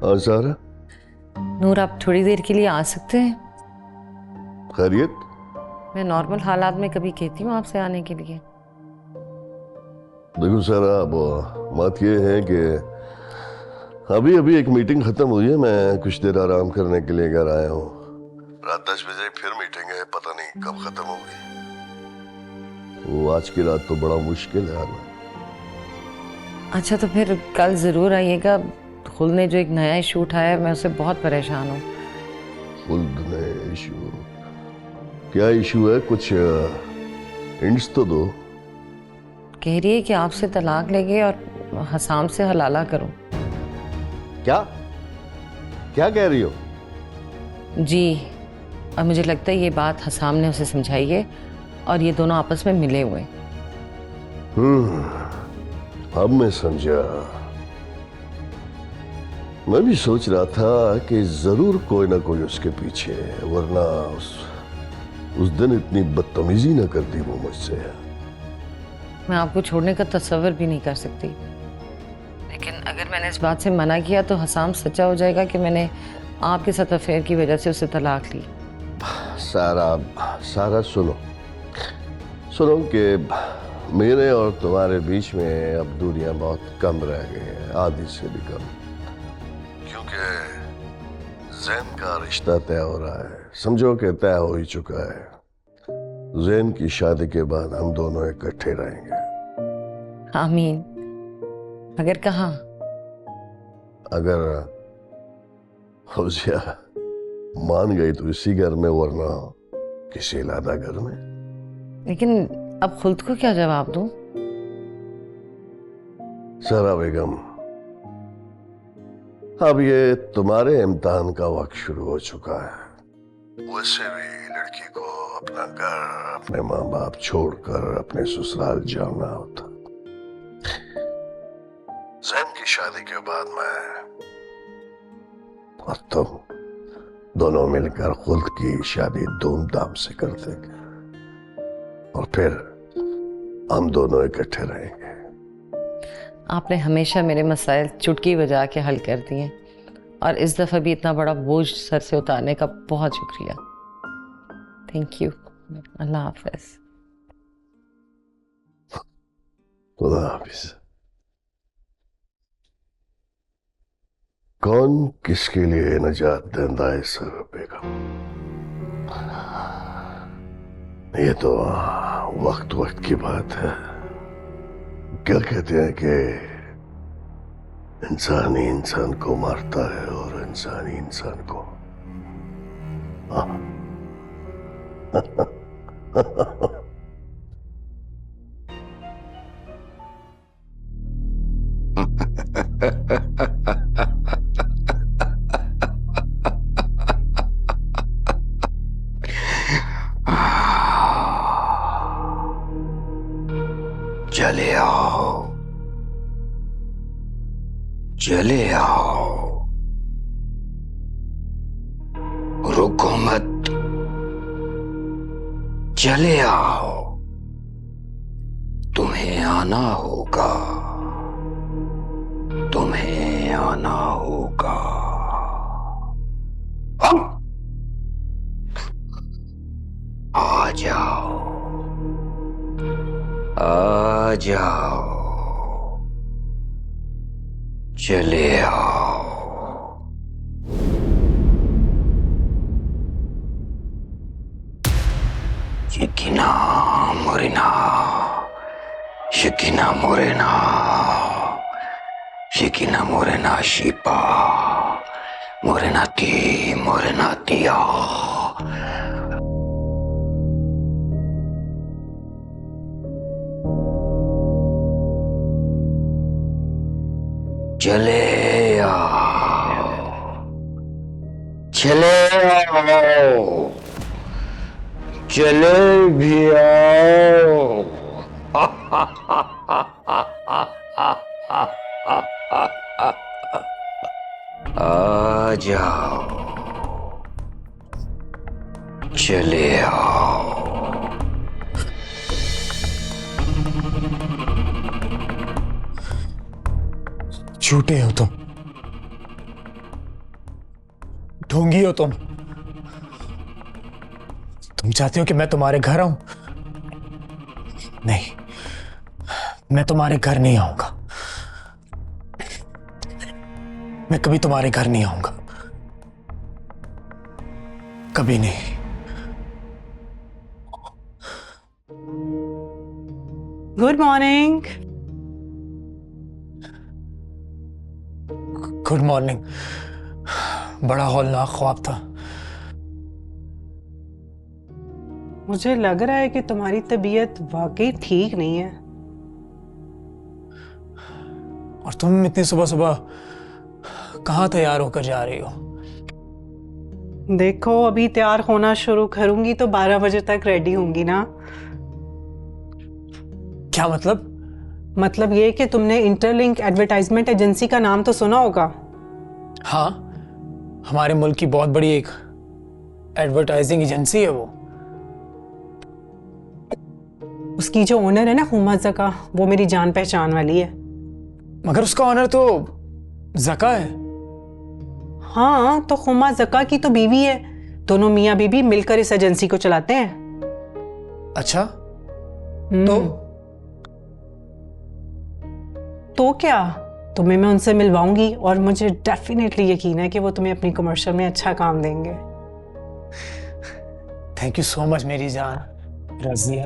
और सारा? नूर, आप थोड़ी देर के लिए आ सकते हैं? खैरियत? मैं नॉर्मल हालात में कभी कहती हूँ आपसे आने के लिए। देखो सारा, अब बात ये है कि अभी अभी एक मीटिंग खत्म हुई है। मैं कुछ देर आराम करने के लिए घर आया हूँ। रात 10 बजे फिर मीटिंग है, पता नहीं कब खत्म होगी। वो आज की रात तो बड़ा मुश्किल है आना। अच्छा, तो फिर कल ज़रूर आइएगा। खुल ने जो एक नया इशू उठाया है, मैं उससे बहुत परेशान हूँ। खुल्द ने इशू? क्या इशू है? कुछ हिंट्स तो दो। कह रही है कि आपसे तलाक लेंगे और हसाम से हलाला करूँ। क्या क्या कह रही हो? जी, और मुझे लगता है ये बात हसाम ने उसे समझाई है और ये दोनों आपस में मिले हुए हैं। अब मैं समझा। मैं भी सोच रहा था कि जरूर कोई ना कोई उसके पीछे है, वरना उस दिन इतनी बदतमीजी ना करती वो मुझसे। मैं आपको छोड़ने का तस्वर भी नहीं कर सकती, लेकिन अगर मैंने इस बात से मना किया तो हसाम सच्चा हो जाएगा कि मैंने आपके साथ अफेयर की वजह से उससे तलाक ली। सारा सारा सुनो सुनो कि मेरे और तुम्हारे बीच में अब दूरियां बहुत कम रह गई हैं, आधी से भी कम। क्योंकि जैन का रिश्ता तय हो रहा है। समझो कि तय हो ही चुका है। जैन की शादी के बाद हम दोनों इकट्ठे रहेंगे। आमीन। मगर कहाँ? अगर फौजिया मान गई तो इसी घर में, वरना किसी अलग घर में। लेकिन अब खुद को क्या जवाब दूं? सारा बेगम, अब ये तुम्हारे इम्तिहान का वक्त शुरू हो चुका है। वैसे भी लड़की को अपना घर, अपने माँ बाप छोड़कर अपने ससुराल जाना होता। जैन की शादी के बाद मैं और तुम दोनों मिलकर खुद की शादी धूमधाम से कर देंगे और फिर हम दोनों इकट्ठे रहेंगे। आपने हमेशा मेरे मसाइल चुटकी बजा के हल कर दिए और इस दफा भी इतना बड़ा बोझ सर से उतारने का बहुत शुक्रिया। Thank you. अल्लाह हाफिज। खुदा हाफिज। कौन किसके लिए नजात देंदा है सर बेगम? ये तो वक्त वक्त की बात है। क्या कहते हैं कि इंसान ही इंसान को मारता है और इंसान ही इंसान को। हाँ। चले आओ, चले आओ, रुको मत, चले आओ। तुम्हें आना होगा, तुम्हें आना होगा। आ जाओ, आ जाओ, चले आओ। शिकीना मोरेना, शिकीना मोरेना, शिकीना मोरेना शिपा, मोरेनाती, मोरेनातिया। चले आओ, चले आओ, चले भी आओ। आ जाओ, चले आओ। झूठे हो तुम, ढोंगी हो तुम। तुम चाहती हो कि मैं तुम्हारे घर आऊं? नहीं, मैं तुम्हारे घर नहीं आऊंगा। मैं कभी तुम्हारे घर नहीं आऊंगा, कभी नहीं। Good morning. Good morning. बड़ा हौलनाक ख्वाब था। मुझे लग रहा है कि तुम्हारी तबीयत वाकई ठीक नहीं है। और तुम इतनी सुबह सुबह कहाँ तैयार होकर जा रही हो? देखो, अभी तैयार होना शुरू करूंगी तो 12 बजे तक रेडी होंगी ना। क्या मतलब? मतलब ये कि तुमने इंटरलिंक एडवर्टाइजमेंट एजेंसी का नाम तो सुना होगा। हाँ, हमारे मुल्क की बहुत बड़ी एक एडवर्टाइजिंग एजेंसी है वो। उसकी जो ओनर है ना, हुमा जका, वो मेरी जान पहचान वाली है। मगर उसका ऑनर तो जका है। हाँ, तो हुमा जका की तो बीवी है। दोनों मियाँ बीवी मिलकर इस एजेंसी को चलाते हैं। अच्छा, तो क्या, तुम्हें मैं उनसे मिलवाऊंगी और मुझे डेफिनेटली यकीन है कि वो तुम्हें अपनी कमर्शियल में अच्छा काम देंगे। थैंक यू सो मच मेरी जान रज़िया।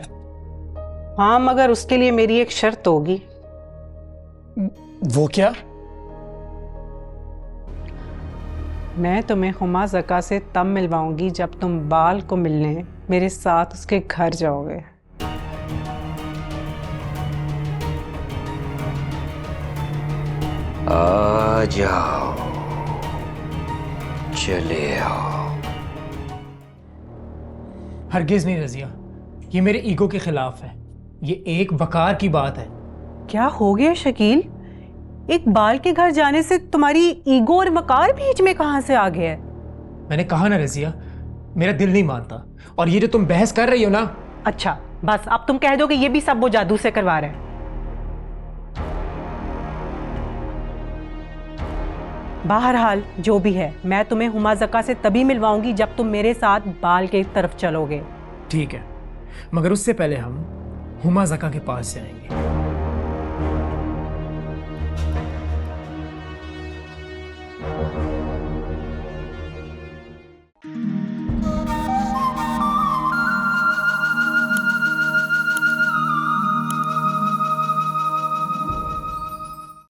हाँ, मगर उसके लिए मेरी एक शर्त होगी। वो क्या? मैं तुम्हें हुमा जका से तब मिलवाऊंगी जब तुम बाल को मिलने मेरे साथ उसके घर जाओगे। आ जाओ, चले आओ। हरगिज नहीं रज़िया, ये मेरे ईगो के खिलाफ है। ये एक वकार की बात है। क्या हो गया शकील? एक बाल के घर जाने से तुम्हारी ईगो और वकार बीच में कहां से आ गया है? मैंने कहा ना रज़िया, मेरा दिल नहीं मानता। और ये जो तुम बहस कर रही हो ना। अच्छा, बस अब तुम कह दो कि ये भी सब वो जादू से करवा रहे हैं। बहरहाल जो भी है, मैं तुम्हें हुमा जका से तभी मिलवाऊंगी जब तुम मेरे साथ बाल के तरफ चलोगे। ठीक है, मगर उससे पहले हम हुमा जका के पास जाएंगे।